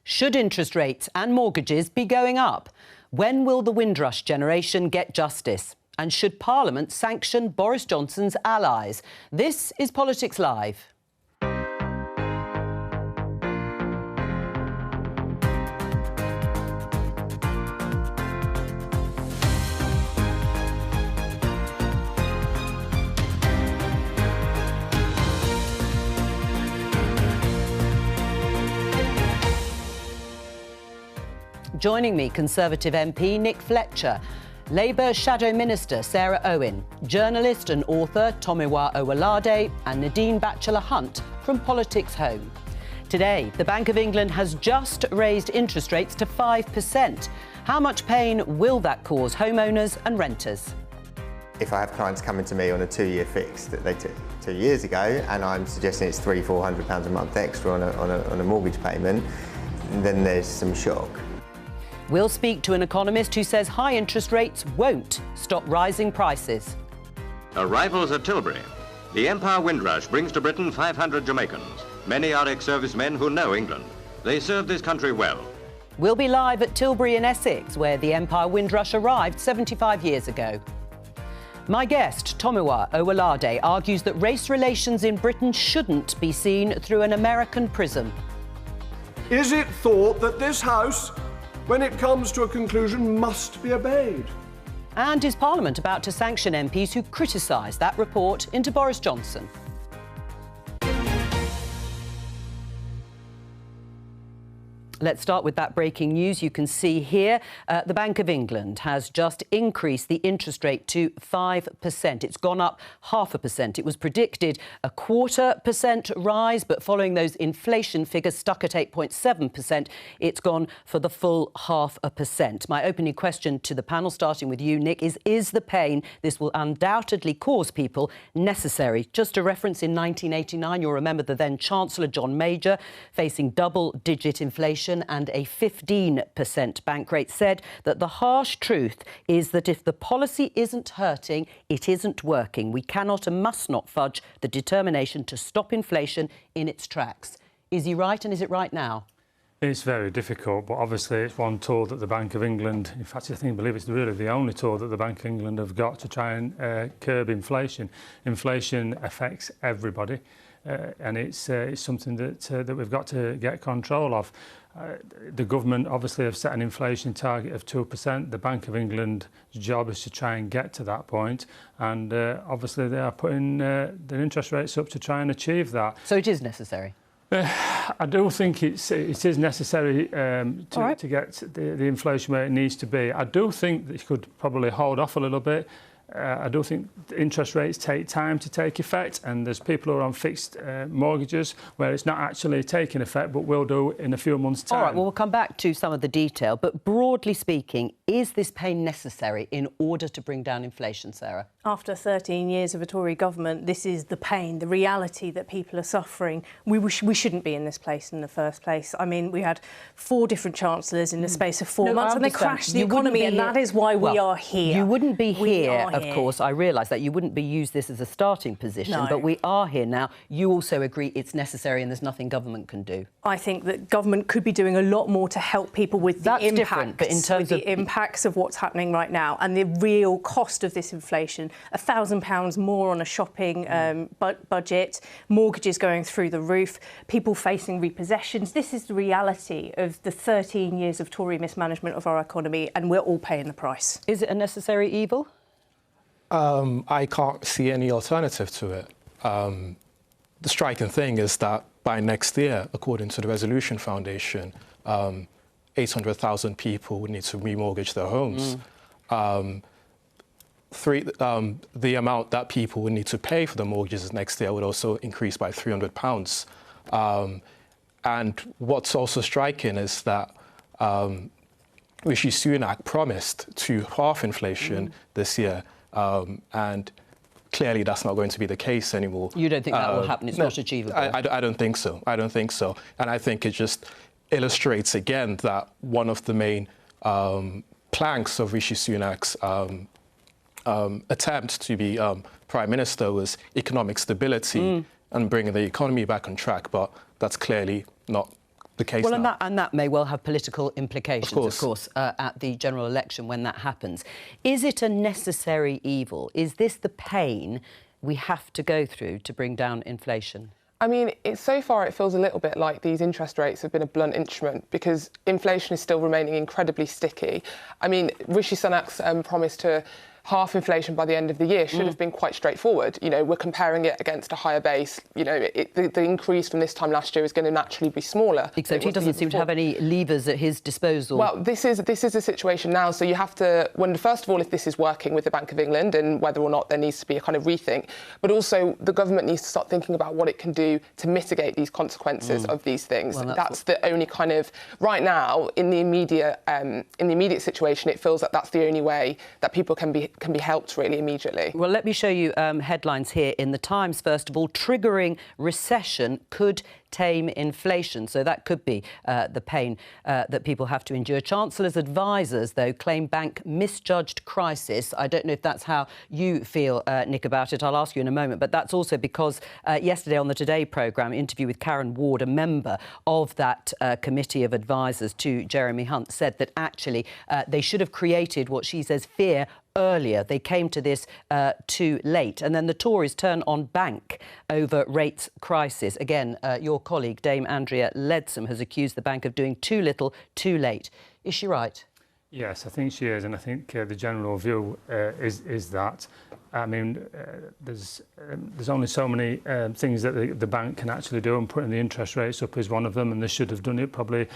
Should interest rates and mortgages be going up? When will the Windrush generation get justice? And should Parliament sanction Boris Johnson's allies? This is Politics Live. Joining me, Conservative MP Nick Fletcher, Labour Shadow Minister Sarah Owen, journalist and author Tomiwa Owolade and Nadine Batchelor-Hunt from Politics Home. Today, the Bank of England has just raised interest rates to 5%. How much pain will that cause homeowners and renters? If I have clients coming to me on a 2-year fix that they took 2 years ago, and I'm suggesting it's £300-400 a month extra on a mortgage payment, then there's some shock. We'll speak to an economist who says high interest rates won't stop rising prices. Arrivals at Tilbury. The Empire Windrush brings to Britain 500 Jamaicans. Many are ex-servicemen who know England. They serve this country well. We'll be live at Tilbury in Essex, where the Empire Windrush arrived 75 years ago. My guest, Tomiwa Owolade, argues that race relations in Britain shouldn't be seen through an American prism. Is it thought that this House, when it comes to a conclusion, must be obeyed? And is Parliament about to sanction MPs who criticise that report into Boris Johnson? Let's start with that breaking news. You can see here the Bank of England has just increased the interest rate to 5%. It's gone up 0.5%. It was predicted a 0.25% rise, but following those inflation figures stuck at 8.7%, it's gone for the full 0.5%. My opening question to the panel, starting with you, Nick, is the pain this will undoubtedly cause people necessary? Just a reference, in 1989, you'll remember the then Chancellor John Major, facing double-digit inflation and a 15% bank rate, said that the harsh truth is that if the policy isn't hurting, it isn't working. We cannot and must not fudge the determination to stop inflation in its tracks. Is he right, and is it right now? It's very difficult, but obviously it's one tool that the Bank of England, in fact, I believe it's really the only tool that the Bank of England have got to try and curb inflation. Inflation affects everybody, and it's something that we've got to get control of. The government obviously have set an inflation target of 2%. The Bank of England's job is to try and get to that point, and obviously they are putting their interest rates up to try and achieve that. So it is necessary? I do think it is necessary to get the inflation where it needs to be. I do think that you could probably hold off a little bit. I do think interest rates take time to take effect, and there's people who are on fixed mortgages where it's not actually taking effect, but will do in a few months' time. All right, well, we'll come back to some of the detail, but broadly speaking, is this pain necessary in order to bring down inflation, Sarah? After 13 years of a Tory government, this is the pain, the reality that people are suffering. We shouldn't be in this place in the first place. I mean, we had 4 different chancellors in the space of 4 months, and they crashed the economy, and that is why we are here. You wouldn't be here, of course, I realise that. You wouldn't be used this as a starting position, but we are here now. You also agree it's necessary and there's nothing government can do? I think that government could be doing a lot more to help people with the impacts, but in terms of the impacts of what's happening right now and the real cost of this inflation. £1,000 more on a shopping budget, mortgages going through the roof, people facing repossessions. This is the reality of the 13 years of Tory mismanagement of our economy, and we're all paying the price. Is it a necessary evil? I can't see any alternative to it. The striking thing is that by next year, according to the Resolution Foundation, 800,000 people would need to remortgage their homes. The amount that people would need to pay for the mortgages next year would also increase by £300. And what's also striking is that Rishi Sunak promised to halve inflation this year. And clearly that's not going to be the case anymore. You don't think that will happen? It's not achievable? I don't think so. I don't think so. And I think it just illustrates again that one of the main planks of Rishi Sunak's attempt to be Prime Minister was economic stability and bringing the economy back on track. But that's clearly not the case well, now. and that may well have political implications, of course, at the general election when that happens. Is it a necessary evil? Is this the pain we have to go through to bring down inflation? I mean, so far it feels a little bit like these interest rates have been a blunt instrument because inflation is still remaining incredibly sticky. I mean, Rishi Sunak's promise to half inflation by the end of the year should have been quite straightforward. You know, we're comparing it against a higher base. You know, the increase from this time last year is going to naturally be smaller. Except he doesn't seem to have any levers at his disposal. Well, this is a situation now, so you have to wonder, first of all, if this is working with the Bank of England and whether or not there needs to be a kind of rethink. But also, the government needs to start thinking about what it can do to mitigate these consequences of these things. Well, that's the only kind of, right now, in the immediate situation, it feels that that's the only way that people can be helped really immediately. Well, let me show you headlines here in the Times. First of all, triggering recession could tame inflation. So that could be the pain that people have to endure. Chancellor's advisers, though, claim bank misjudged crisis. I don't know if that's how you feel, Nick, about it. I'll ask you in a moment. But that's also because yesterday on the Today programme, interview with Karen Ward, a member of that committee of advisers to Jeremy Hunt, said that actually they should have created what she says fear earlier. They came to this too late. And then the Tories turn on bank over rates crisis. Again, your colleague, Dame Andrea Leadsom, has accused the bank of doing too little, too late. Is she right? Yes, I think she is, and I think the general view is that. I mean, there's only so many things that the bank can actually do, and putting the interest rates up is one of them, and they should have done it probably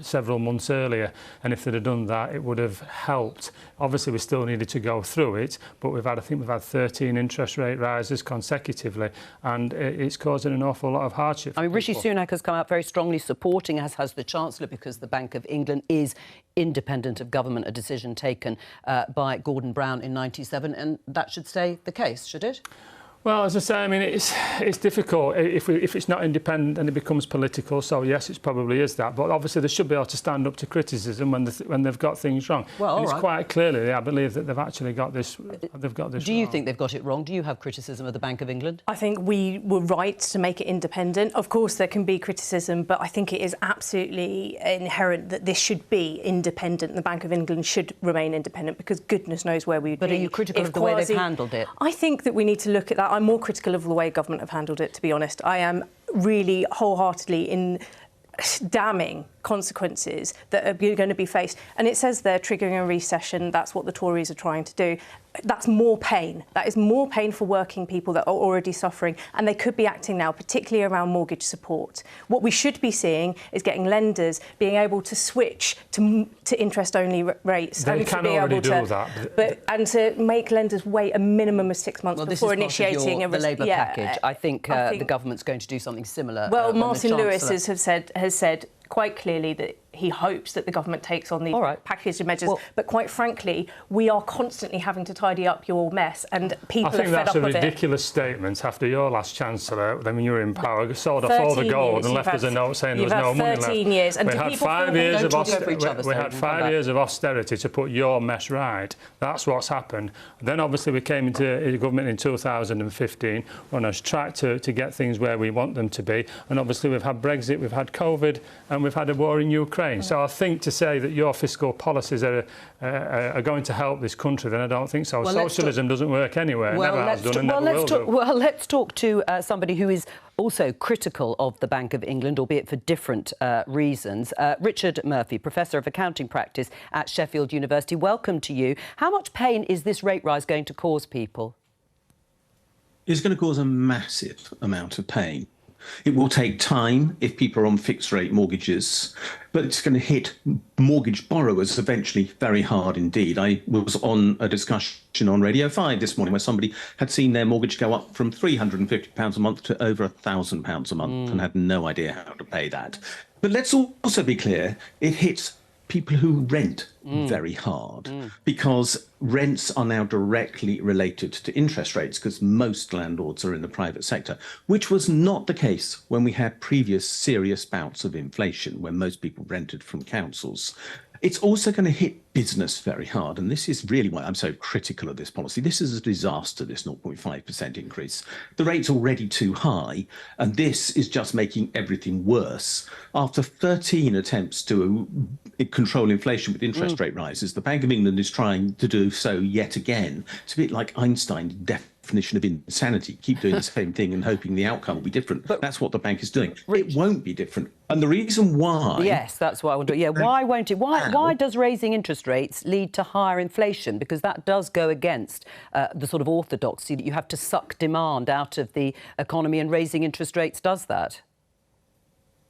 several months earlier. And if they'd have done that, it would have helped. Obviously, we still needed to go through it, but I think we've had 13 interest rate rises consecutively, and it's causing an awful lot of hardship. I mean, Rishi Sunak has come out very strongly supporting, as has the Chancellor, because the Bank of England is independent of government, a decision taken by Gordon Brown in '97, and that should stay the case, should it? Well, as I say, I mean, it's difficult. If it's not independent and it becomes political, so yes, it probably is that. But obviously they should be able to stand up to criticism when they've got things wrong. Well, and it's quite clearly, I believe, that they've actually got this. Do you think they've got it wrong? Do you have criticism of the Bank of England? I think we were right to make it independent. Of course, there can be criticism, but I think it is absolutely inherent that this should be independent. The Bank of England should remain independent because goodness knows where we'd be. But are you critical of the way they've handled it? I think that we need to look at that. I'm more critical of the way government have handled it, to be honest. I am really wholeheartedly in damning consequences that are going to be faced. And it says they're triggering a recession. That's what the Tories are trying to do. That's more pain. That is more pain for working people that are already suffering. And they could be acting now, particularly around mortgage support. What we should be seeing is getting lenders being able to switch to interest-only rates. They can already do that. And to make lenders wait a minimum of 6 months before initiating the Labour package. I think the government's going to do something similar. Well, Martin Lewis has said quite clearly that he hopes that the government takes on the package of measures. Well, but quite frankly, we are constantly having to tidy up your mess, and people are fed up of it. I think that's a ridiculous statement after your last Chancellor, when you were in power, sold off all the gold and left us a note saying there was no money left. 13 years. And we had 5 years of austerity. We had 5 years of austerity to put your mess right. That's what's happened. Then obviously we came into government in 2015. We're on a track to get things where we want them to be. And obviously we've had Brexit, we've had COVID, and we've had a war in Ukraine. So I think to say that your fiscal policies are going to help this country, then I don't think so. Well, socialism doesn't work anywhere. It never has done and never will do. Well, let's talk to somebody who is also critical of the Bank of England, albeit for different reasons. Richard Murphy, Professor of Accounting Practice at Sheffield University. Welcome to you. How much pain is this rate rise going to cause people? It's going to cause a massive amount of pain. It will take time if people are on fixed rate mortgages, but it's going to hit mortgage borrowers eventually very hard indeed. I was on a discussion on Radio 5 this morning where somebody had seen their mortgage go up from £350 a month to over £1,000 a month and had no idea how to pay that. But let's also be clear, it hits people who rent very hard because rents are now directly related to interest rates because most landlords are in the private sector, which was not the case when we had previous serious bouts of inflation when most people rented from councils. It's also going to hit business very hard. And this is really why I'm so critical of this policy. This is a disaster, this 0.5% increase. The rate's already too high, and this is just making everything worse. After 13 attempts to control inflation with interest rate rises, the Bank of England is trying to do so yet again. It's a bit like Einstein's definition of insanity. Keep doing the same thing and hoping the outcome will be different. But that's what the bank is doing. It won't be different. And the reason why... Yes, that's what I want to... Yeah, why won't it? Why does raising interest rates lead to higher inflation? Because that does go against the sort of orthodoxy that you have to suck demand out of the economy, and raising interest rates does that.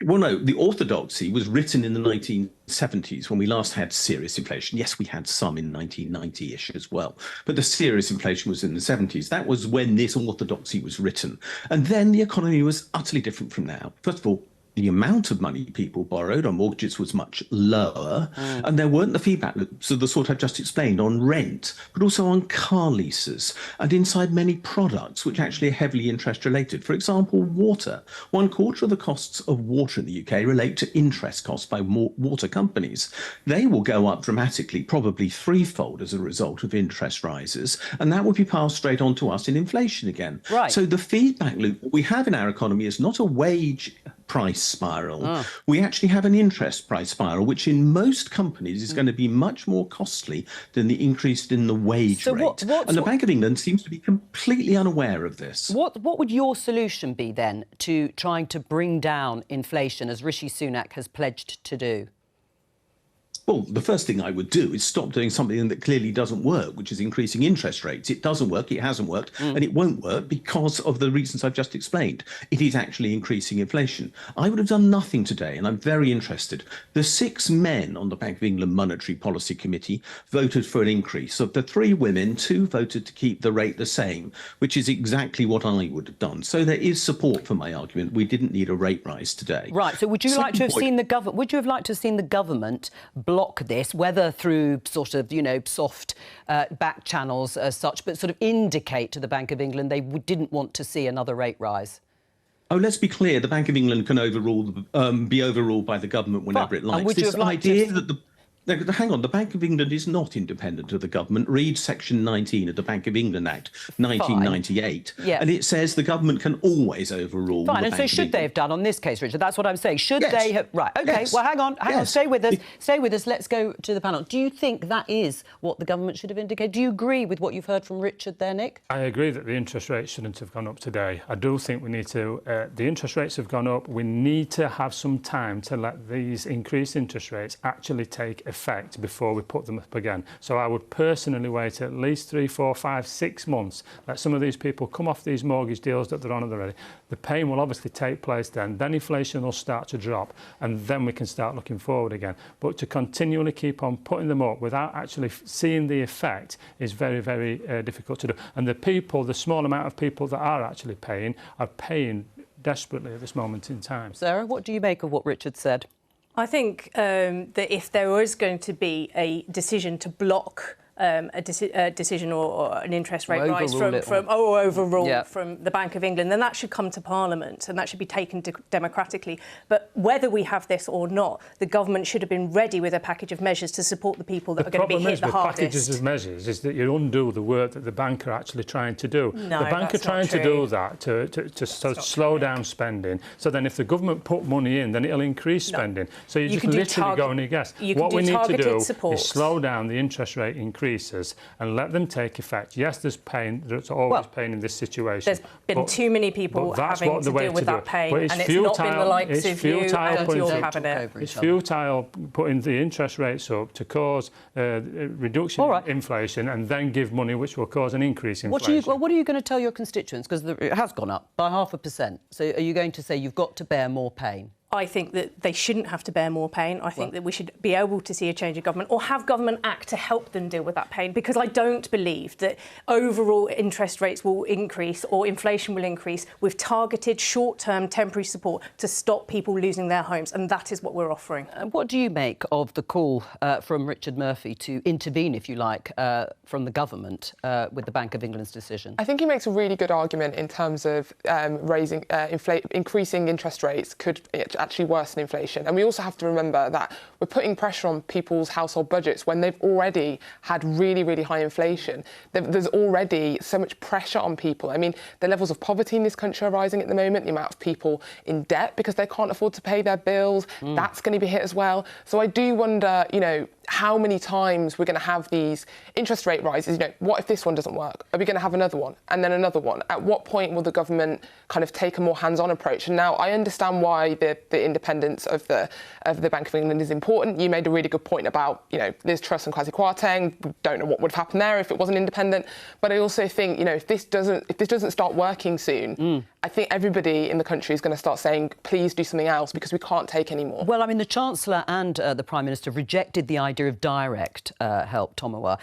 Well, no, the orthodoxy was written in the 1970s when we last had serious inflation. Yes, we had some in 1990-ish as well, but the serious inflation was in the 70s. That was when this orthodoxy was written. And then the economy was utterly different from now. First of all, the amount of money people borrowed on mortgages was much lower, and there weren't the feedback loops of the sort I've just explained on rent, but also on car leases and inside many products which actually are heavily interest related. For example, water. 1/4 of the costs of water in the UK relate to interest costs by water companies. They will go up dramatically, probably threefold as a result of interest rises, and that will be passed straight on to us in inflation again. Right. So the feedback loop we have in our economy is not a wage price spiral. We actually have an interest price spiral, which in most companies is going to be much more costly than the increase in the wage rate. And the Bank of England seems to be completely unaware of this. What would your solution be then to trying to bring down inflation, as Rishi Sunak has pledged to do? Well, the first thing I would do is stop doing something that clearly doesn't work, which is increasing interest rates. It doesn't work, it hasn't worked, and it won't work because of the reasons I've just explained. It is actually increasing inflation. I would have done nothing today, and I'm very interested. The 6 men on the Bank of England Monetary Policy Committee voted for an increase. Of the 3 women, 2 voted to keep the rate the same, which is exactly what I would have done. So there is support for my argument. We didn't need a rate rise today. Right, so would you like to have seen the government... Would you have liked to have seen the government block this, whether through sort of, you know, soft back channels as such, but sort of indicate to the Bank of England they didn't want to see another rate rise? Oh, let's be clear. The Bank of England can be overruled by the government whenever it likes. And would you this have liked idea that hang on, the Bank of England is not independent of the government. Read Section 19 of the Bank of England Act, 1998. Yeah. And it says the government can always overrule the Fine, and so should they have done on this case, Richard? That's what I'm saying. Should they have... Right, OK, well, hang on, stay with us. Let's go to the panel. Do you think that is what the government should have indicated? Do you agree with what you've heard from Richard there, Nick? I agree that the interest rates shouldn't have gone up today. I do think we need to... the interest rates have gone up. We need to have some time to let these increased interest rates actually take effect before we put them up again. So I would personally wait at least 3, 4, 5, 6 months. Let some of these people come off these mortgage deals that they're on already. The pain will obviously take place then. Then inflation will start to drop, and then we can start looking forward again. But to continually keep on putting them up without actually seeing the effect is very, very difficult to do. And the people, the small amount of people that are paying desperately at this moment in time. Sarah, what do you make of what Richard said? I think that if there was going to be a decision to block a decision or an interest rate rise from the Bank of England, then that should come to Parliament and that should be taken democratically. But whether we have this or not, the government should have been ready with a package of measures to support the people that are going to be hit the hardest. The packages of measures is that you undo the work that the bank are actually trying to do. No, the bank are trying to do that to slow down spending. So then if the government put money in, then it'll increase spending. So you just literally go and guess. What we need to do is slow down the interest rate increases and let them take effect. Yes, there's pain. There's always pain in this situation. There's been too many people having to deal with that pain, and it's not been the likes of you and your cabinet. It's futile putting the interest rates up to cause reduction in inflation and then give money which will cause an increase in inflation. What are you going to tell your constituents? Because it has gone up by 0.5%. So are you going to say you've got to bear more pain? I think that they shouldn't have to bear more pain. I think that we should be able to see a change of government or have government act to help them deal with that pain, because I don't believe that overall interest rates will increase or inflation will increase with targeted short-term temporary support to stop people losing their homes, and that is what we're offering. What do you make of the call from Richard Murphy to intervene, if you like, from the government with the Bank of England's decision? I think he makes a really good argument in terms of increasing interest rates could actually worsen inflation. And we also have to remember that we're putting pressure on people's household budgets when they've already had really, really high inflation. There's already so much pressure on people. I mean, the levels of poverty in this country are rising at the moment, the amount of people in debt because they can't afford to pay their bills, that's going to be hit as well. So I do wonder, you know, how many times we're going to have these interest rate rises. You know, what if this one doesn't work? Are we going to have another one and then another one? At what point will the government kind of take a more hands-on approach? And now I understand why the independence of the Bank of England is important. You made a really good point about, you know, Liz Truss and Kwasi Kwarteng. We don't know what would have happened there if it wasn't independent. But I also think, you know, if this doesn't start working soon, I think everybody in the country is going to start saying, please do something else because we can't take any more. Well, I mean, the Chancellor and the Prime Minister rejected the idea of direct help, Tomawa,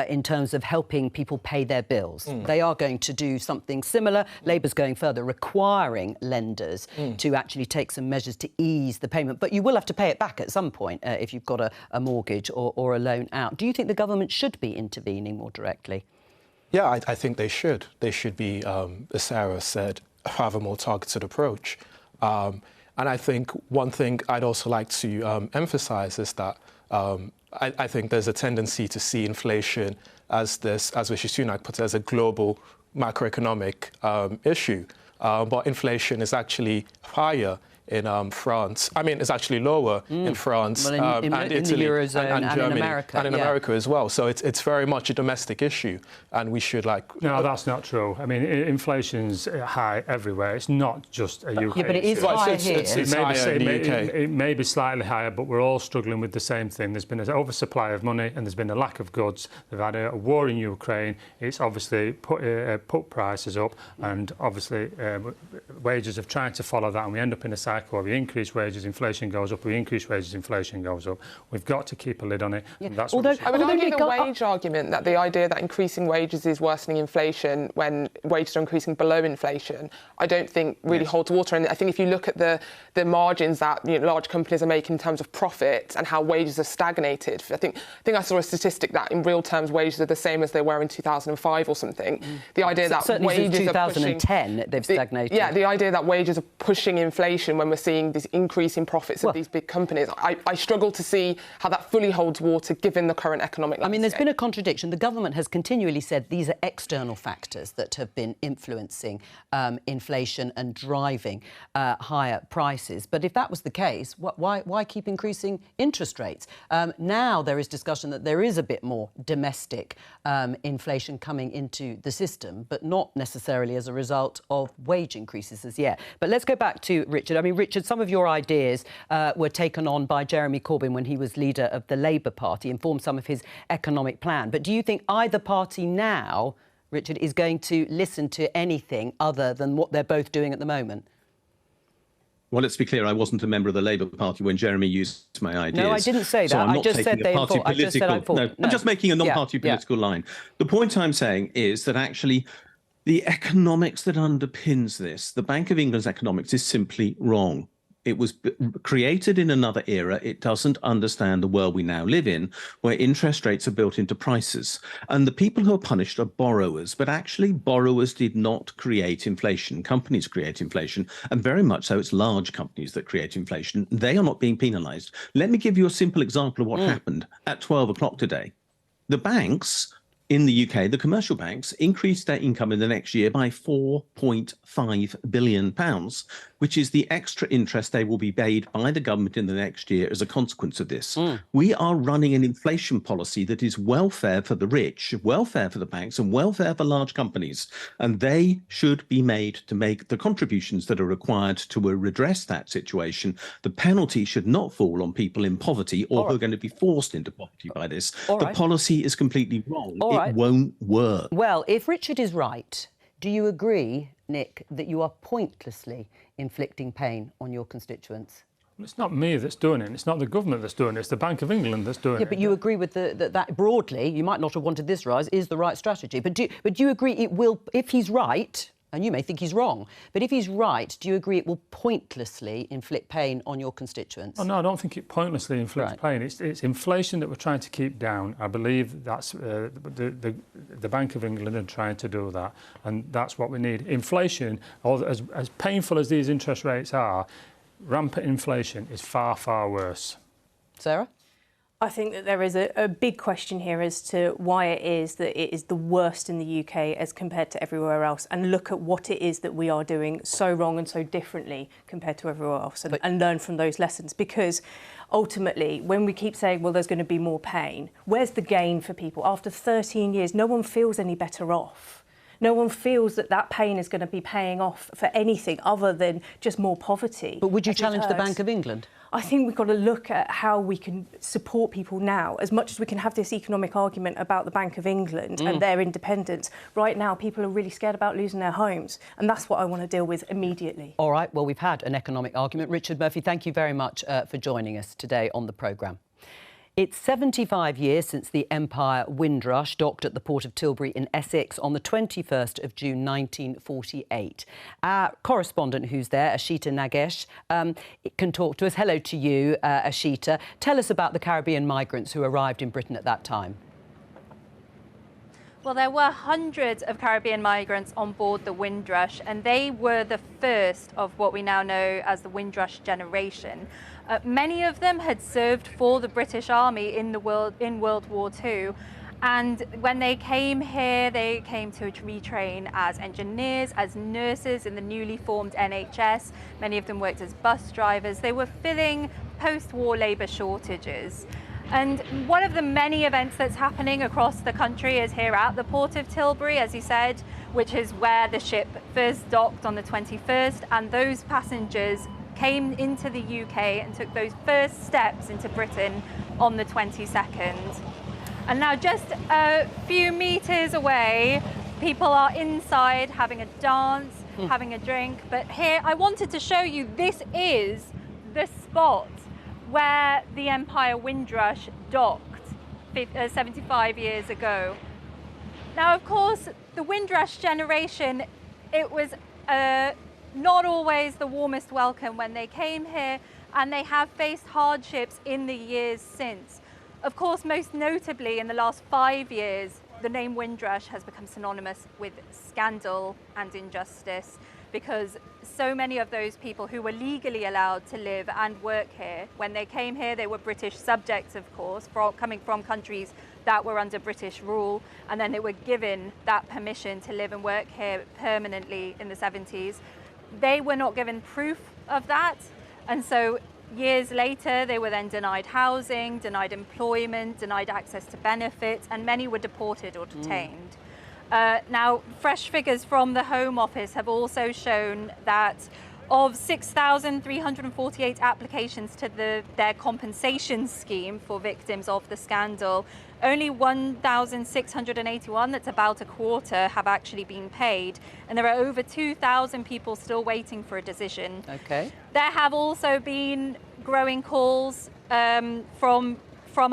in terms of helping people pay their bills. They are going to do something similar. Labour's going further, requiring lenders to actually take some measures to ease the payment. But you will have to pay it back at some point if you've got a mortgage or a loan out. Do you think the government should be intervening more directly? Yeah, I think they should. They should be, as Sarah said, have a more targeted approach. And I think one thing I'd also like to emphasise is that I think there's a tendency to see inflation as Rishi Sunak put it, as a global macroeconomic issue. But inflation is actually higher in France. I mean, it's actually lower in France well, in and in Italy the Eurozone and Germany in America. and in America as well. So it's very much a domestic issue, and we should No, that's not true. I mean, inflation's high everywhere. It's not just a UK. Yeah, but it is issue. high here. It's higher in the UK. It may be slightly higher, but we're all struggling with the same thing. There's been an oversupply of money and there's been a lack of goods. They've had a war in Ukraine. It's obviously put prices up, and obviously wages have tried to follow that, and we end up in a cycle where we increase wages, inflation goes up, we increase wages, inflation goes up. We've got to keep a lid on it. Yeah. And that's I would argue the wage argument, that the idea that increasing wages is worsening inflation when wages are increasing below inflation, I don't think really holds water. And I think if you look at the margins that large companies are making in terms of profit and how wages have stagnated, I think I saw a statistic that in real terms wages are the same as they were in 2005 or something. The idea that certainly wages since are pushing, 2010 they've stagnated. the idea that wages are pushing inflation when we're seeing this increase in profits of these big companies, I struggle to see how that fully holds water given the current economic landscape. I mean, there's been a contradiction. The government has continually said these are external factors that have been influencing inflation and driving higher prices. But if that was the case, why keep increasing interest rates? Now there is discussion that there is a bit more domestic inflation coming into the system, but not necessarily as a result of wage increases as yet. But let's go back to Richard. I mean, Richard, some of your ideas were taken on by Jeremy Corbyn when he was leader of the Labour Party, informed some of his economic plan. But do you think either party now, Richard, is going to listen to anything other than what they're both doing at the moment? Well, let's be clear, I wasn't a member of the Labour Party when Jeremy used my ideas. No, I didn't say that. So I'm I not just taking said they a party I just said I thought. No, I'm just making a non-party political line. The point I'm saying is that actually the economics that underpins this, the Bank of England's economics, is simply wrong. It was created in another era. It doesn't understand the world we now live in, where interest rates are built into prices. And the people who are punished are borrowers. But actually, borrowers did not create inflation. Companies create inflation. And very much so, it's large companies that create inflation. They are not being penalised. Let me give you a simple example of what happened at 12 o'clock today. The banks in the UK, the commercial banks, increased their income in the next year by £4.5 billion, which is the extra interest they will be paid by the government in the next year as a consequence of this. We are running an inflation policy that is welfare for the rich, welfare for the banks, and welfare for large companies. And they should be made to make the contributions that are required to redress that situation. The penalty should not fall on people in poverty or who are going to be forced into poverty by this. The policy is completely wrong. It won't work. Well, if Richard is right, do you agree, Nick, that you are pointlessly inflicting pain on your constituents? Well, it's not me that's doing it. It's not the government that's doing it. It's the Bank of England that's doing it. Yeah, but you agree with that broadly, you might not have wanted this rise, is the right strategy. But do you agree it will, if he's right, and you may think he's wrong, but if he's right, do you agree it will pointlessly inflict pain on your constituents? Oh, no, I don't think it pointlessly inflicts pain. It's inflation that we're trying to keep down. I believe that's the Bank of England are trying to do that, and that's what we need. Inflation, as painful as these interest rates are, rampant inflation is far, far worse. Sarah? I think that there is a big question here as to why it is that it is the worst in the UK as compared to everywhere else, and look at what it is that we are doing so wrong and so differently compared to everywhere else, and learn from those lessons. Because ultimately, when we keep saying, well, there's going to be more pain, where's the gain for people? After 13 years, no one feels any better off. No one feels that that pain is going to be paying off for anything other than just more poverty. But would you challenge the Bank of England? I think we've got to look at how we can support people now. As much as we can have this economic argument about the Bank of England and their independence, right now people are really scared about losing their homes. And that's what I want to deal with immediately. All right, well, we've had an economic argument. Richard Murphy, thank you very much for joining us today on the programme. It's 75 years since the Empire Windrush docked at the port of Tilbury in Essex on the 21st of June 1948. Our correspondent who's there, Ashita Nagesh, can talk to us. Hello to you, Ashita. Tell us about the Caribbean migrants who arrived in Britain at that time. Well, there were hundreds of Caribbean migrants on board the Windrush, and they were the first of what we now know as the Windrush generation. Many of them had served for the British Army in World War II. And when they came here, they came to retrain as engineers, as nurses in the newly formed NHS. Many of them worked as bus drivers. They were filling post-war labour shortages. And one of the many events that's happening across the country is here at the port of Tilbury, as you said, which is where the ship first docked on the 21st. And those passengers came into the UK and took those first steps into Britain on the 22nd. And now just a few metres away, people are inside having a dance, having a drink. But here, I wanted to show you, this is the spot where the Empire Windrush docked 75 years ago. Now, of course, the Windrush generation, it was not always the warmest welcome when they came here, and they have faced hardships in the years since. Of course, most notably in the last 5 years, the name Windrush has become synonymous with scandal and injustice, because so many of those people who were legally allowed to live and work here, when they came here, they were British subjects, of course, coming from countries that were under British rule, and then they were given that permission to live and work here permanently in the 70s. They were not given proof of that, and so years later they were then denied housing, denied employment, denied access to benefits, and many were deported or detained. Now, fresh figures from the Home Office have also shown that of 6,348 applications to their compensation scheme for victims of the scandal, only 1,681, that's about a quarter, have actually been paid. And there are over 2,000 people still waiting for a decision. OK. There have also been growing calls from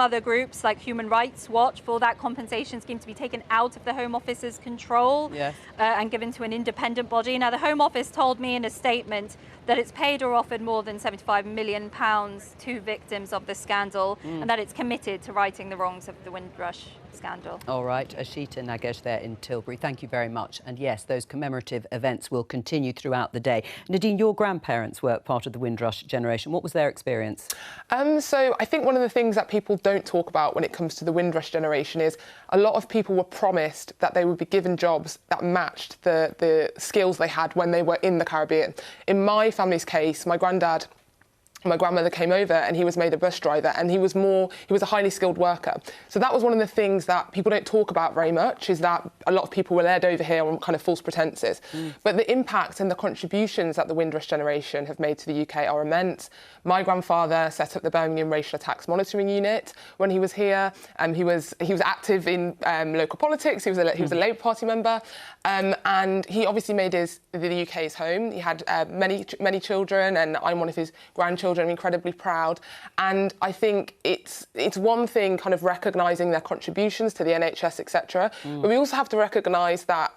other groups like Human Rights Watch for that compensation scheme to be taken out of the Home Office's control, yes, and given to an independent body. Now, the Home Office told me in a statement that it's paid or offered more than £75 million to victims of the scandal, and that it's committed to righting the wrongs of the Windrush scandal. All right, Ashita Nagesh there in Tilbury. Thank you very much. And yes, those commemorative events will continue throughout the day. Nadine, your grandparents were part of the Windrush generation. What was their experience? So I think one of the things that people don't talk about when it comes to the Windrush generation is a lot of people were promised that they would be given jobs that matched the skills they had when they were in the Caribbean. In my family's case, my grandmother came over and he was made a bus driver, and he was a highly skilled worker. So that was one of the things that people don't talk about very much, is that a lot of people were led over here on kind of false pretences. But the impact and the contributions that the Windrush generation have made to the UK are immense. My grandfather set up the Birmingham Racial Attacks Monitoring Unit when he was here. He was active in local politics. He was a Labour Party member, and he obviously made the UK his home. He had many children, and I'm one of his grandchildren. I'm incredibly proud, and I think it's one thing kind of recognising their contributions to the NHS, etc. But we also have to recognise that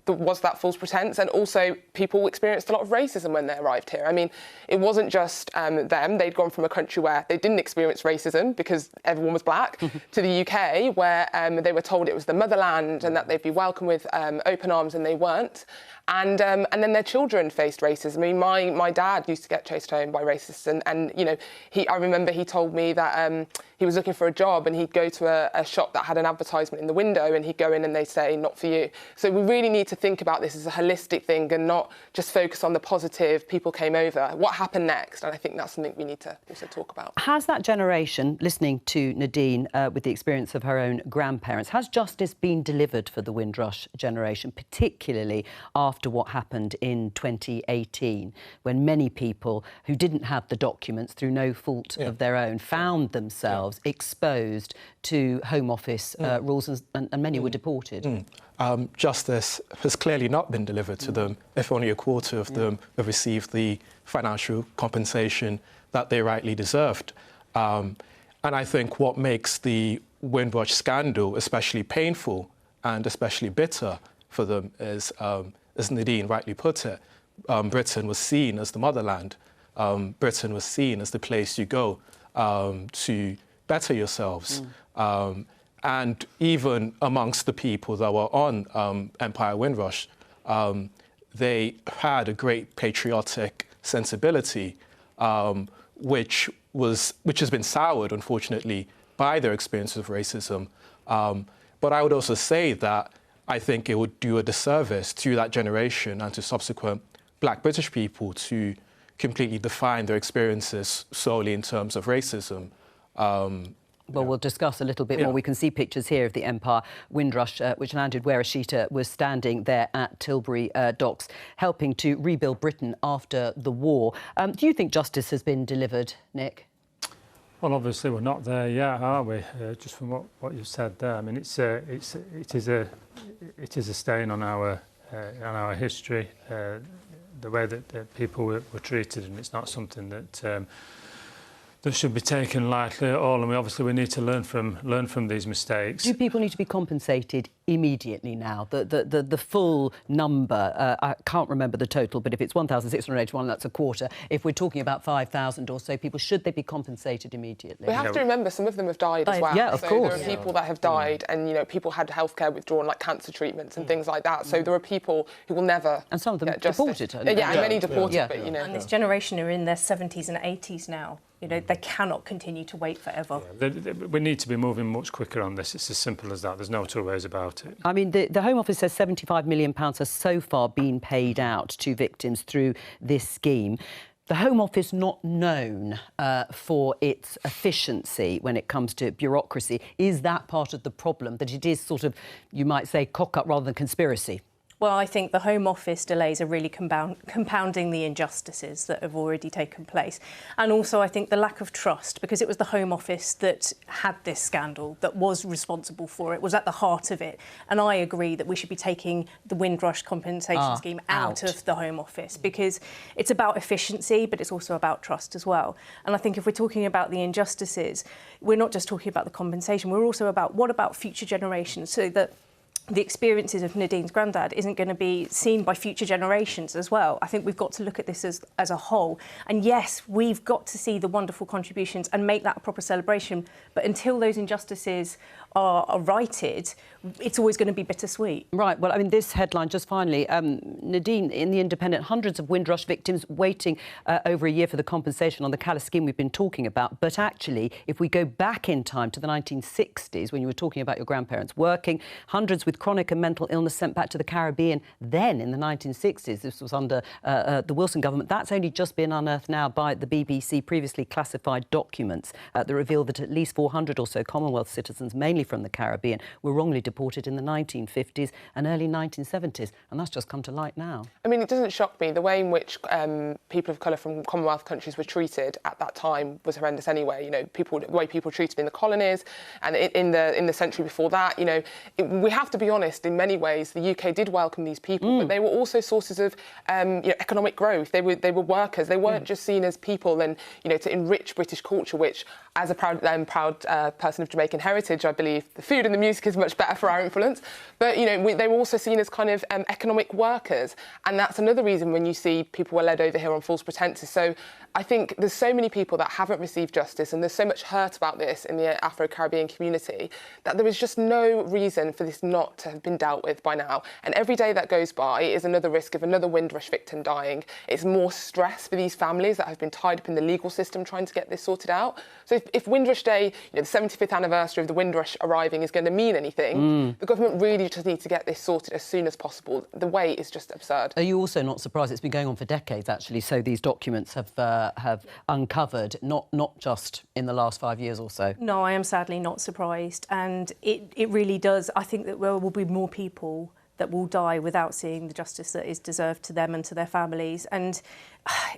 there was that false pretence, and also people experienced a lot of racism when they arrived here. I mean, it wasn't just them. They'd gone from a country where they didn't experience racism because everyone was black to the UK, where they were told it was the motherland and that they'd be welcome with open arms, and they weren't. and then their children faced racism. I mean, my dad used to get chased home by racists, and you know, I remember he told me that he was looking for a job, and he'd go to a shop that had an advertisement in the window, and he'd go in and they'd say, "Not for you." So we really need to think about this as a holistic thing and not just focus on the positive, people came over. What happened next? And I think that's something we need to also talk about. Has that generation, listening to Nadine with the experience of her own grandparents, has justice been delivered for the Windrush generation, particularly after what happened in 2018, when many people who didn't have the documents through no fault of their own found themselves exposed to Home Office rules and many were deported? Justice has clearly not been delivered to them, if only a quarter of them have received the financial compensation that they rightly deserved. And I think what makes the Windrush scandal especially painful and especially bitter for them is, as Nadine rightly put it, Britain was seen as the motherland. Britain was seen as the place you go to better yourselves. And even amongst the people that were on Empire Windrush, they had a great patriotic sensibility, which has been soured, unfortunately, by their experience of racism. But I would also say that I think it would do a disservice to that generation and to subsequent Black British people to completely define their experiences solely in terms of racism. Well, we'll discuss a little bit more. We can see pictures here of the Empire Windrush, which landed where Ashita was standing there at Tilbury Docks, helping to rebuild Britain after the war. Do you think justice has been delivered, Nick? Well, obviously we're not there yet, are we? Just from what you've said there. I mean, it is a stain on our history, the way that people were treated, and it's not something that that should be taken lightly at all. And we need to learn from these mistakes. Do people need to be compensated immediately now? The full number, I can't remember the total, but if it's 1,681, that's a quarter. If we're talking about 5,000 or so people, should they be compensated immediately? We have to remember some of them have died as well. Yeah, of course. There are people that have died, and you know, people had healthcare withdrawn, like cancer treatments and things like that. So there are people who will never. And some of them get justice. deported. And many deported. But you know, and this generation are in their 70s and 80s now. You know, they cannot continue to wait forever. We need to be moving much quicker on this. It's as simple as that. There's no two ways about it. I mean, the Home Office says £75 million has so far been paid out to victims through this scheme. The Home Office not known for its efficiency when it comes to bureaucracy. Is that part of the problem, that it is sort of, you might say, cock-up rather than conspiracy? Well, I think the Home Office delays are really compounding the injustices that have already taken place. And also, I think the lack of trust, because it was the Home Office that had this scandal, that was responsible for it, was at the heart of it. And I agree that we should be taking the Windrush compensation scheme out of the Home Office, because it's about efficiency, but it's also about trust as well. And I think if we're talking about the injustices, we're not just talking about the compensation, we're also about what about future generations, so that the experiences of Nadine's granddad isn't going to be seen by future generations as well. I think we've got to look at this as a whole. And yes, we've got to see the wonderful contributions and make that a proper celebration. But until those injustices are righted, it's always going to be bittersweet. Right. Well, I mean, this headline, just finally, Nadine, in The Independent, hundreds of Windrush victims waiting over a year for the compensation on the callous scheme we've been talking about. But actually, if we go back in time to the 1960s, when you were talking about your grandparents working, hundreds with chronic and mental illness sent back to the Caribbean then in the 1960s. This was under the Wilson government. That's only just been unearthed now by the BBC, previously classified documents that reveal that at least 400 or so Commonwealth citizens, mainly from the Caribbean, were wrongly deported in the 1950s and early 1970s. And that's just come to light now. I mean, it doesn't shock me. The way in which people of colour from Commonwealth countries were treated at that time was horrendous anyway. You know, the way people were treated in the colonies and in the century before that. You know, we have to be honest, in many ways, the UK did welcome these people, but they were also sources of economic growth. They were workers. They weren't just seen as people and, you know, to enrich British culture, which, as a proud person of Jamaican heritage, I believe the food and the music is much better for our influence. But, you know, they were also seen as kind of economic workers. And that's another reason when you see people were led over here on false pretences. So I think there's so many people that haven't received justice, and there's so much hurt about this in the Afro-Caribbean community, that there is just no reason for this not to have been dealt with by now. And every day that goes by is another risk of another Windrush victim dying. It's more stress for these families that have been tied up in the legal system trying to get this sorted out. So if Windrush Day, the 75th anniversary of the Windrush arriving is going to mean anything, the government really just needs to get this sorted as soon as possible. The wait is just absurd. Are you also not surprised? It's been going on for decades, actually, so these documents have uncovered, not just in the last 5 years or so. No, I am sadly not surprised, and it really does. I think that there will be more people that will die without seeing the justice that is deserved to them and to their families. And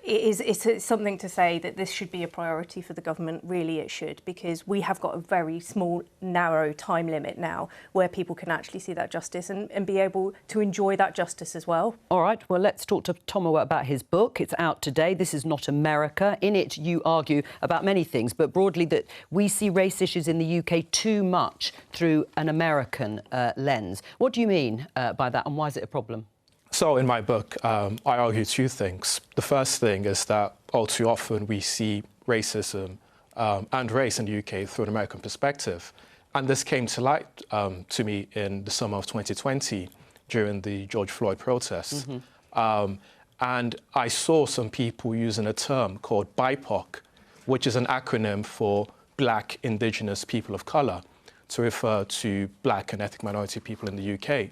it's something to say that this should be a priority for the government. Really, it should, because we have got a very small, narrow time limit now where people can actually see that justice and be able to enjoy that justice as well. All right, well, let's talk to Tomo about his book. It's out today. This is Not America. In it, you argue about many things, but broadly that we see race issues in the UK too much through an American lens. What do you mean by that, and why is it a problem? So in my book, I argue two things. The first thing is that all too often we see racism and race in the UK through an American perspective. And this came to light to me in the summer of 2020 during the George Floyd protests. And I saw some people using a term called BIPOC, which is an acronym for Black, Indigenous, People of Colour, to refer to Black and ethnic minority people in the UK.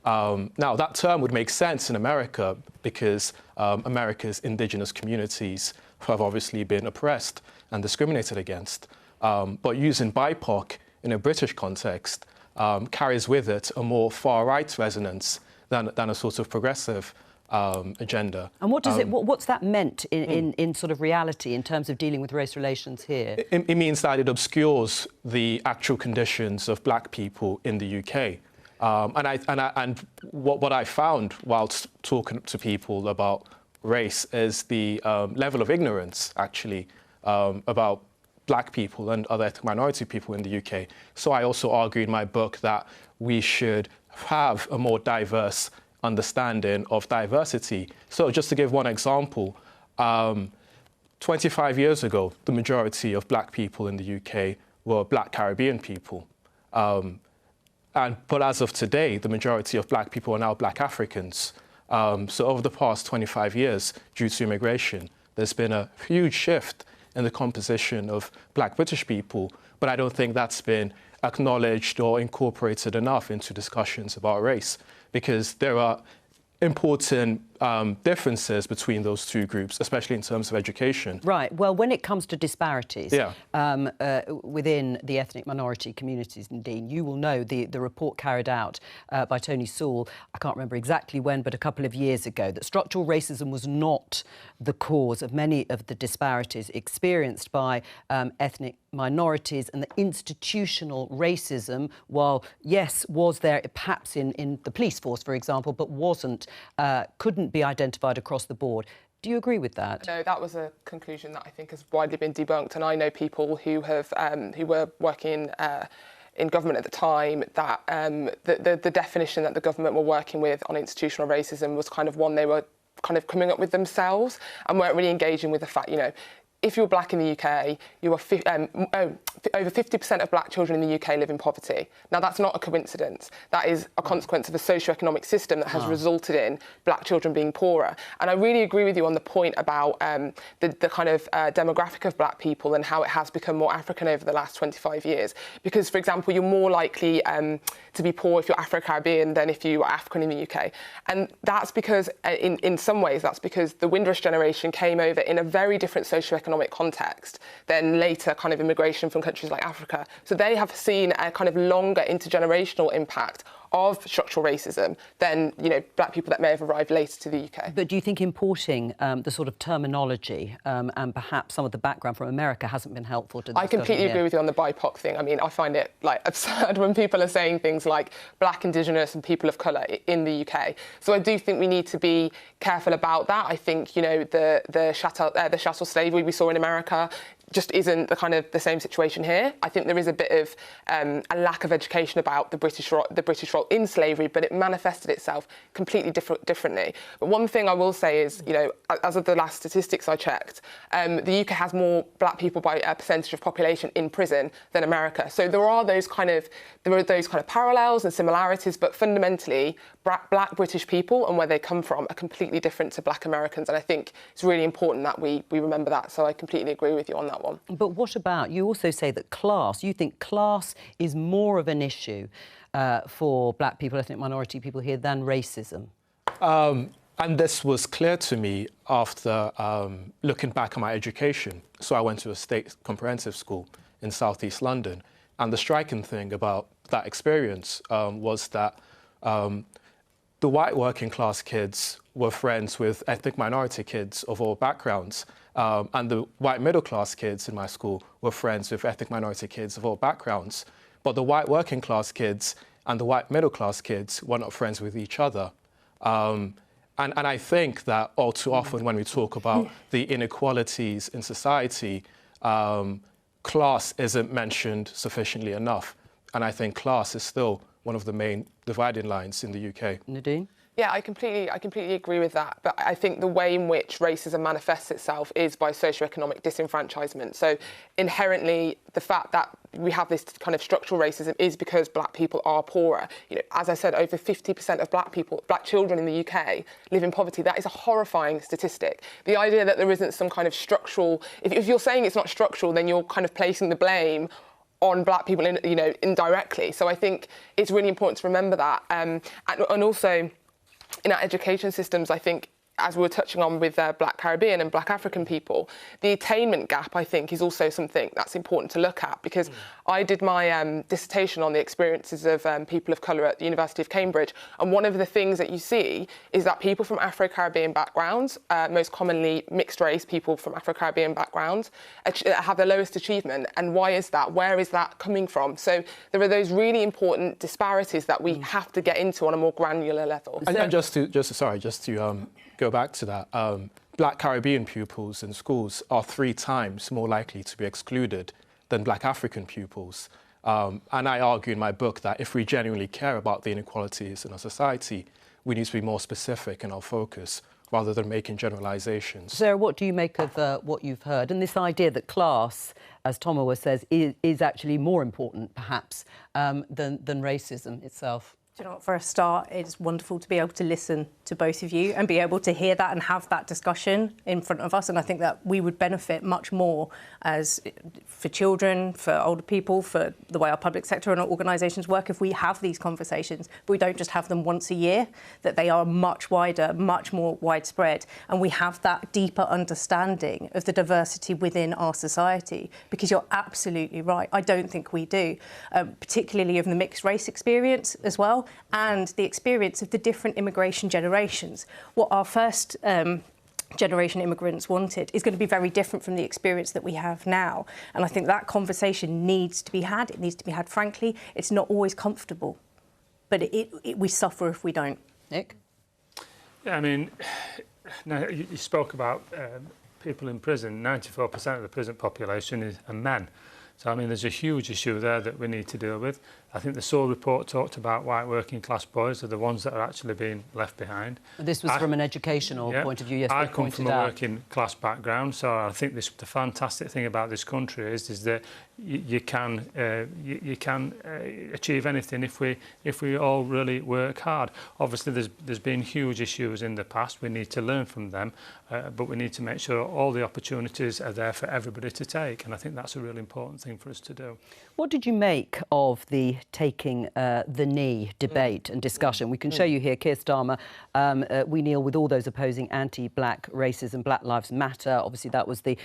Now, that term would make sense in America because America's indigenous communities have obviously been oppressed and discriminated against. But using BIPOC in a British context carries with it a more far-right resonance than a sort of progressive agenda. And what does what's that meant in sort of reality in terms of dealing with race relations here? It means that it obscures the actual conditions of Black people in the UK. And what I found whilst talking to people about race is the level of ignorance, actually, about Black people and other ethnic minority people in the UK. So I also argue in my book that we should have a more diverse understanding of diversity. So just to give one example, 25 years ago, the majority of Black people in the UK were Black Caribbean people. But as of today, the majority of Black people are now Black Africans. So over the past 25 years, due to immigration, there's been a huge shift in the composition of Black British people, but I don't think that's been acknowledged or incorporated enough into discussions about race, because there are important differences between those two groups, especially in terms of education. Right. Well, when it comes to disparities within the ethnic minority communities, Nadine, you will know the report carried out by Tony Sewell, I can't remember exactly when, but a couple of years ago, that structural racism was not the cause of many of the disparities experienced by ethnic minorities, and the institutional racism, while, yes, was there perhaps in the police force, for example, but couldn't be identified across the board. Do you agree with that? No, that was a conclusion that I think has widely been debunked, and I know people who have who were working in government at the time that the definition that the government were working with on institutional racism was kind of one they were kind of coming up with themselves and weren't really engaging with the fact, if you're Black in the UK, you are over 50% of Black children in the UK live in poverty. Now, that's not a coincidence. That is a consequence of a socio-economic system that has resulted in Black children being poorer. And I really agree with you on the point about the kind of demographic of Black people and how it has become more African over the last 25 years. Because, for example, you're more likely to be poor if you're Afro-Caribbean than if you are African in the UK. And that's because, in some ways, that's because the Windrush generation came over in a very different socio-economic context than later kind of immigration from countries like Africa. So they have seen a kind of longer intergenerational impact of structural racism than, Black people that may have arrived later to the UK. But do you think importing the sort of terminology and perhaps some of the background from America hasn't been helpful to the discussion? I completely agree with you on the BIPOC thing. I mean, I find it absurd when people are saying things like Black, Indigenous and people of colour in the UK. So I do think we need to be careful about that. I think, the chattel slavery we saw in America just isn't the same situation here. I think there is a bit of a lack of education about the British role in slavery, but it manifested itself completely differently. But one thing I will say is, you know, as of the last statistics I checked, the UK has more black people by a percentage of population in prison than America. So there are those kind of parallels and similarities, but fundamentally, black British people and where they come from are completely different to black Americans, and I think it's really important that we remember that. So I completely agree with you on that one. But what about, you also say that class, you think class is more of an issue for black people, ethnic minority people here, than racism? And this was clear to me after looking back at my education. So I went to a state comprehensive school in southeast London, and the striking thing about that experience was that the white working class kids were friends with ethnic minority kids of all backgrounds. And the white middle class kids in my school were friends with ethnic minority kids of all backgrounds. But the white working class kids and the white middle class kids were not friends with each other. And I think that all too often when we talk about the inequalities in society, class isn't mentioned sufficiently enough. And I think class is still one of the main dividing lines in the UK. Nadine? Yeah, I completely agree with that. But I think the way in which racism manifests itself is by socioeconomic disenfranchisement. So inherently, the fact that we have this kind of structural racism is because black people are poorer. You know, as I said, over 50% of black children in the UK live in poverty. That is a horrifying statistic. The idea that there isn't some kind of structural, if you're saying it's not structural, then you're kind of placing the blame on black people, indirectly. So I think it's really important to remember that. And also, in our education systems, I think, as we were touching on with black Caribbean and black African people, the attainment gap, I think, is also something that's important to look at, because I did my dissertation on the experiences of people of colour at the University of Cambridge, and one of the things that you see is that people from Afro-Caribbean backgrounds, most commonly mixed race people from Afro-Caribbean backgrounds, have the lowest achievement. And why is that? Where is that coming from? So there are those really important disparities that we have to get into on a more granular level. And just to go back to that, black Caribbean pupils in schools are 3 times more likely to be excluded than black African pupils. And I argue in my book that if we genuinely care about the inequalities in our society, we need to be more specific in our focus rather than making generalisations. Sarah, what do you make of what you've heard? And this idea that class, as Tomowa says, is actually more important, perhaps, than racism itself. Do you know what, for a start, it's wonderful to be able to listen to both of you and be able to hear that and have that discussion in front of us. And I think that we would benefit much more for children, for older people, for the way our public sector and our organisations work if we have these conversations, but we don't just have them once a year, that they are much wider, much more widespread. And we have that deeper understanding of the diversity within our society, because you're absolutely right. I don't think we do, particularly of the mixed race experience as well, and the experience of the different immigration generations. What our first generation immigrants wanted is going to be very different from the experience that we have now. And I think that conversation needs to be had. It needs to be had frankly. It's not always comfortable, but we suffer if we don't. Nick? Yeah, I mean, now you spoke about people in prison. 94% of the prison population are men. So, I mean, there's a huge issue there that we need to deal with. I think the Sewell report talked about white working class boys are the ones that are actually being left behind. This was from an educational point of view, yes, I come from a working class background, so I think the fantastic thing about this country is that you can achieve anything if we all really work hard. Obviously, there's been huge issues in the past. We need to learn from them, but we need to make sure all the opportunities are there for everybody to take, and I think that's a really important thing for us to do. What did you make of the taking the knee debate and discussion? We can show you here, Keir Starmer, we kneel with all those opposing anti-black racism, Black Lives Matter. Obviously, that was the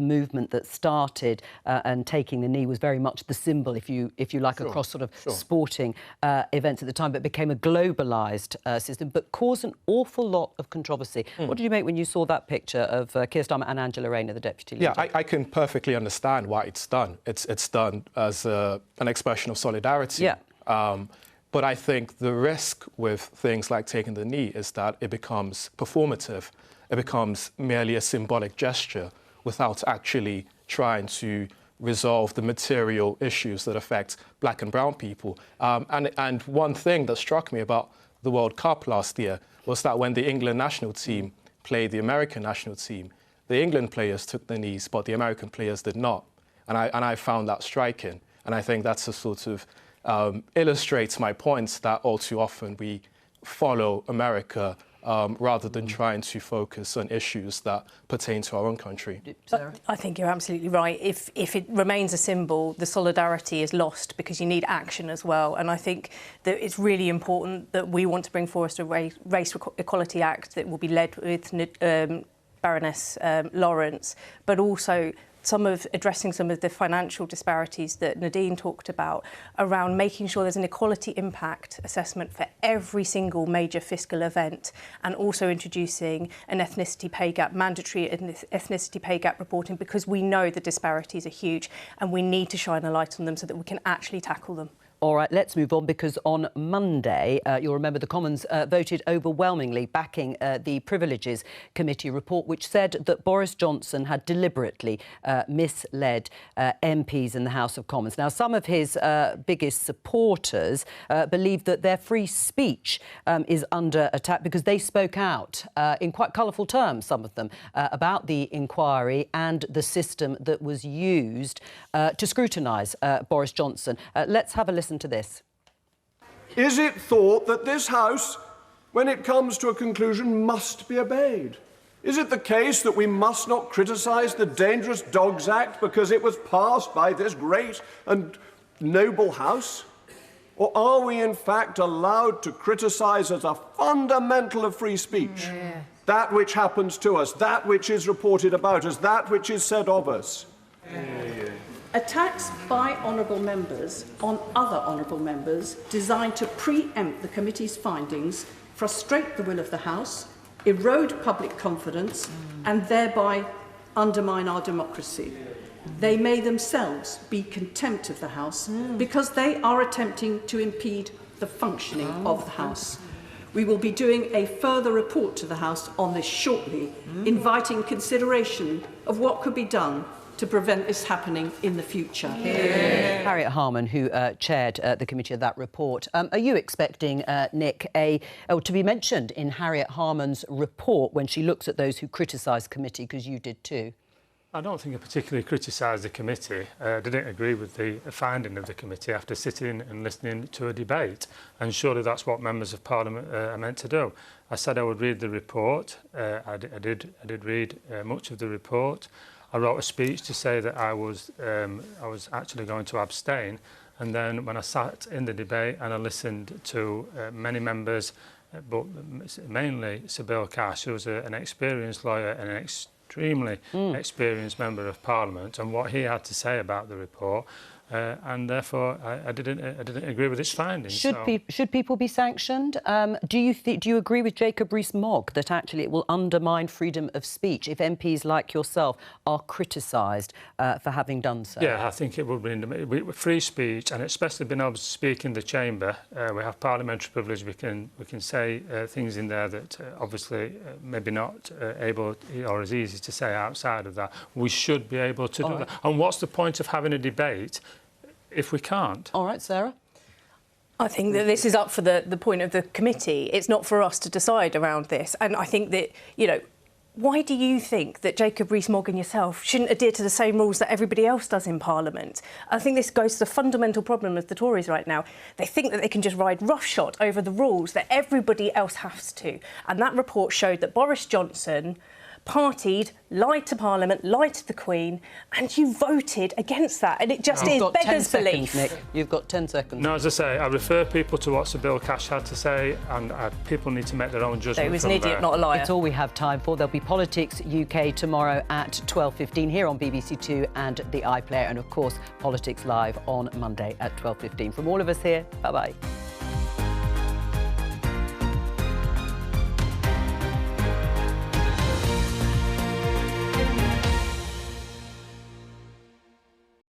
movement that started, and taking the knee was very much the symbol, if you like, across sort of sporting events at the time, but became a globalised system, but caused an awful lot of controversy. What did you make when you saw that picture of Keir Starmer and Angela Rayner, the deputy leader? Yeah, I can perfectly understand why it's done. It's done as an expression of solidarity. Yeah. But I think the risk with things like taking the knee is that it becomes performative. It becomes merely a symbolic gesture without actually trying to resolve the material issues that affect black and brown people. And one thing that struck me about the World Cup last year was that when the England national team played the American national team, the England players took the knees, but the American players did not. And I found that striking. And I think that's a sort of illustrates my point that all too often we follow America rather than trying to focus on issues that pertain to our own country. I think you're absolutely right. If it remains a symbol, the solidarity is lost because you need action as well. And I think that it's really important that we want to bring forward a Race Equality Act that will be led with Baroness Lawrence, but also addressing some of the financial disparities that Nadine talked about around making sure there's an equality impact assessment for every single major fiscal event, and also introducing an ethnicity pay gap, mandatory ethnicity pay gap reporting, because we know the disparities are huge and we need to shine a light on them so that we can actually tackle them. All right, let's move on, because on Monday, you'll remember the Commons voted overwhelmingly backing the Privileges Committee report, which said that Boris Johnson had deliberately misled MPs in the House of Commons. Now, some of his biggest supporters believe that their free speech is under attack because they spoke out in quite colourful terms, some of them, about the inquiry and the system that was used to scrutinise Boris Johnson. Let's have a listen to this. Is it thought that this House, when it comes to a conclusion, must be obeyed? Is it the case that we must not criticise the Dangerous Dogs Act because it was passed by this great and noble House? Or are we in fact allowed to criticise as a fundamental of free speech that which happens to us, that which is reported about us, that which is said of us? Attacks by honourable members on other honourable members designed to pre-empt the committee's findings frustrate the will of the House, erode public confidence and thereby undermine our democracy. They may themselves be contempt of the House because they are attempting to impede the functioning of the House. We will be doing a further report to the House on this shortly, inviting consideration of what could be done to prevent this happening in the future. Harriet Harman, who chaired the committee of that report. Are you expecting, Nick, to be mentioned in Harriet Harman's report when she looks at those who criticise the committee, because you did too? I don't think I particularly criticised the committee. I didn't agree with the finding of the committee after sitting and listening to a debate, and surely that's what members of Parliament are meant to do. I said I would read the report. I did read much of the report. I wrote a speech to say that I was actually going to abstain, and then when I sat in the debate and I listened to many members, but mainly Sybil Cash, who was an experienced lawyer and an extremely experienced member of Parliament, and what he had to say about the report, and therefore I didn't agree with its findings. Should people be sanctioned? Do you agree with Jacob Rees-Mogg that actually it will undermine freedom of speech if MPs like yourself are criticised for having done so? Yeah, I think it will be free speech, and especially being able to speak in the chamber. We have parliamentary privilege. We can say things in there that obviously maybe not able or as easy to say outside of that. We should be able to do that. And what's the point of having a debate if we can't? All right, Sarah? I think that this is up for the point of the committee. It's not for us to decide around this. And I think that, you know, why do you think that Jacob Rees-Mogg and yourself shouldn't adhere to the same rules that everybody else does in Parliament? I think this goes to the fundamental problem of the Tories right now. They think that they can just ride roughshod over the rules that everybody else has to. And that report showed that Boris Johnson partied, lied to Parliament, lied to the Queen, and you voted against that. And it just is beggars belief. Nick, you've got 10 seconds. No, as I say, I refer people to what Sybil Cash had to say, and people need to make their own judgment. So he was an idiot, not a liar. It's all we have time for. There'll be Politics UK tomorrow at 12:15 here on BBC Two and the iPlayer, and of course Politics Live on Monday at 12:15. From all of us here, bye-bye.